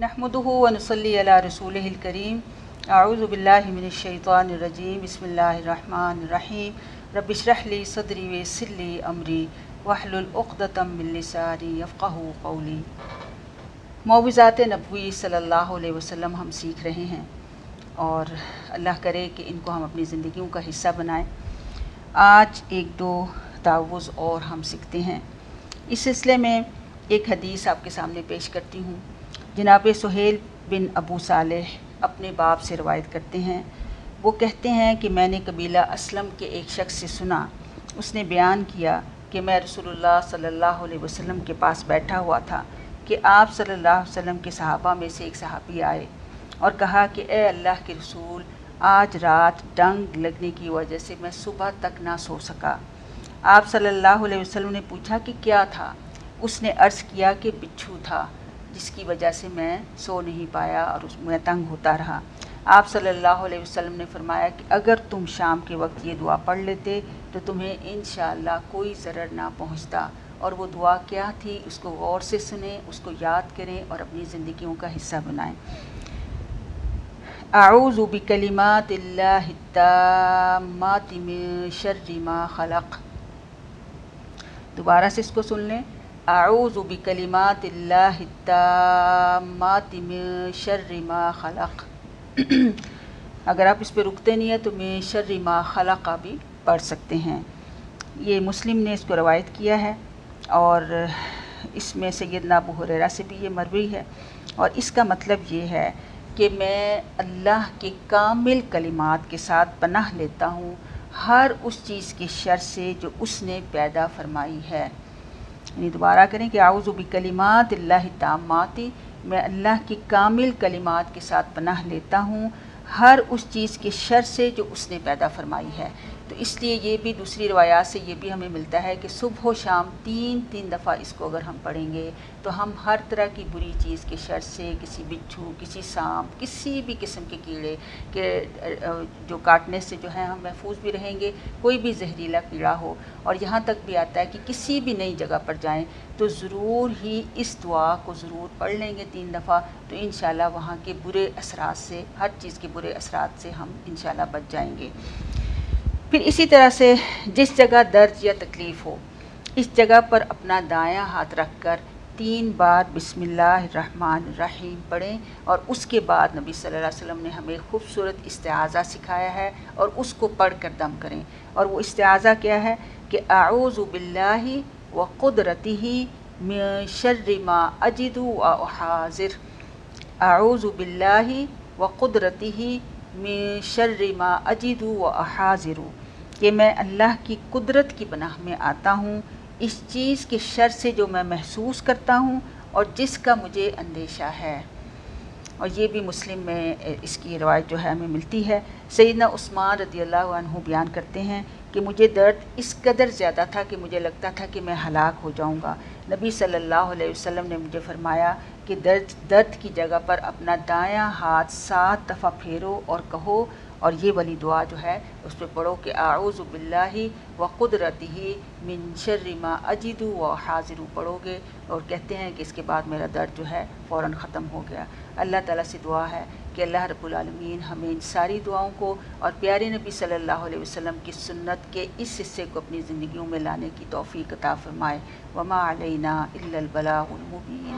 नहमदुहु व नुसल्ली अला रसूलिहिल करीम। अऊज़ु बिल्लाहि मिनश शैतानिर रजीम। बिस्मिल्लाहिर रहमानिर रहीम। रब्बि इश्रह ली सदरी व यस्सिर ली अमरी वहलुल उक़दतम मिन लिसानी यफ़क़हू क़ौली। मौइज़ात नबवी सल्लल्लाहु अलैहि वसल्लम हम सीख रहे हैं और अल्लाह करे कि इनको हम अपनी ज़िंदगियों का हिस्सा बनाएं। आज एक दो तावुज़ और हम सीखते हैं। इस सिलसिले में एक हदीस आपके सामने पेश करती हूँ। जनाब सुहेल बिन अबू सालेह अपने बाप से रवायत करते हैं। वो कहते हैं कि मैंने कबीला असलम के एक शख्स से सुना। उसने बयान किया कि मैं रसूलुल्लाह सल्लल्लाहु अलैहि वसल्लम के पास बैठा हुआ था कि आप सल्लल्लाहु अलैहि वसल्लम के सहाबा में से एक सहाबी आए और कहा कि ए अल्लाह के रसूल, आज रात डंग लगने की वजह से मैं सुबह तक ना सो सका। आप सल्लल्लाहु अलैहि वसल्लम ने पूछा कि क्या था। उसने अर्ज़ किया कि बिच्छू था, जिसकी वजह से मैं सो नहीं पाया और उसमें तंग होता रहा। आप सल्लल्लाहु अलैहि वसल्लम ने फरमाया कि अगर तुम शाम के वक्त ये दुआ पढ़ लेते तो तुम्हें इंशाअल्लाह कोई ज़रर ना पहुंचता। और वो दुआ क्या थी, उसको गौर से सुने, उसको याद करें और अपनी ज़िंदगियों का हिस्सा बनाएं। अऊज़ु बिकलिमातिल्लाहि ताम्माति मिन शर्रि मा खलक़। दोबारा से इसको सुन लें। अऊज़ु बिकलिमातिल्लाहि ताम्माति मिन शर्रि मा खलक़। अगर आप इस पर रुकते नहीं हैं तो मिन शर्रि मा खलक़ भी पढ़ सकते हैं। ये मुस्लिम ने इसको रवायत किया है और इसमें सैयदना अबू हुरैरा से भी ये मरवी है और इसका मतलब ये है कि मैं अल्लाह के कामिल कलिमात के साथ पनाह लेता हूँ हर उस चीज़ के शर से जो उसने पैदा फरमाई है। यानी दोबारा करें कि आऊज़ु बिकलिमातिल्लाहि ताम्माति, मैं अल्लाह की कामिल कलिमात के साथ पनाह लेता हूँ हर उस चीज़ के शर से जो उसने पैदा फरमाई है। तो इसलिए ये भी दूसरी रवायात से ये भी हमें मिलता है कि सुबह व शाम तीन दफ़ा इसको अगर हम पढ़ेंगे तो हम हर तरह की बुरी चीज़ के शर से, किसी बिच्छू, किसी सांप, किसी भी किस्म के कीड़े के जो काटने से जो है हम महफूज भी रहेंगे। कोई भी जहरीला कीड़ा हो, और यहाँ तक भी आता है कि किसी भी नई जगह पर जाएं तो ज़रूर ही इस दुआ को ज़रूर पढ़ लेंगे 3 दफ़ा, तो इंशाअल्लाह वहाँ के बुरे असरात से, हर चीज़ के बुरे असरात से हम इंशाअल्लाह बच जाएंगे। फिर इसी तरह से जिस जगह दर्द या तकलीफ़ हो, इस जगह पर अपना दायां हाथ रख कर 3 बार बिस्मिल्लाहिर्रहमानिर्रहीम पढ़ें और उसके बाद नबी सल्लल्लाहु अलैहि वसल्लम ने हमें खूबसूरत इस्तिआज़ा सिखाया है और उसको पढ़ कर दम करें। और वो इस्तिआज़ा क्या है कि अऊज़ु बिल्लाहि व क़ुदरतिही मिन शर्रि मा अजिदु व उहाज़िर। अऊज़ु बिल्लाहि व क़ुदरतिही मिन शर्रि मा अजिदु व उहाज़िरु, कि मैं अल्लाह की कुदरत की पनाह में आता हूँ इस चीज़ के शर से जो मैं महसूस करता हूँ और जिसका मुझे अंदेशा है। और ये भी मुस्लिम में इसकी रवायत जो है हमें मिलती है। सैयदना उस्मान रज़ियल्लाहु अन्हु बयान करते हैं कि मुझे दर्द इस कदर ज़्यादा था कि मुझे लगता था कि मैं हलाक हो जाऊंगा। नबी सल्लल्लाहु अलैहि वसल्लम ने मुझे फरमाया कि दर्द की जगह पर अपना दायां हाथ 7 दफ़ा फेरो और कहो, और ये वाली दुआ जो है उस पर पढ़ो कि आऊज़ु बिल्लाहि व क़ुदरतिही मिन शर्रि मा अजिदु व हाज़िरु पढ़ोगे, और कहते हैं कि इसके बाद मेरा दर्द जो है फ़ौरन ख़त्म हो गया। अल्लाह ताला से दुआ है कि अल्लाह रब्बुल आलमीन हमें इन सारी दुआओं को और प्यारे नबी सल्लल्लाहु अलैहि वसल्लम की सुन्नत के इस हिस्से को अपनी ज़िंदगियों में लाने की तौफ़ीक़ अता फ़रमाए। वमा अलैना इल्लल बलागुल मुबीन।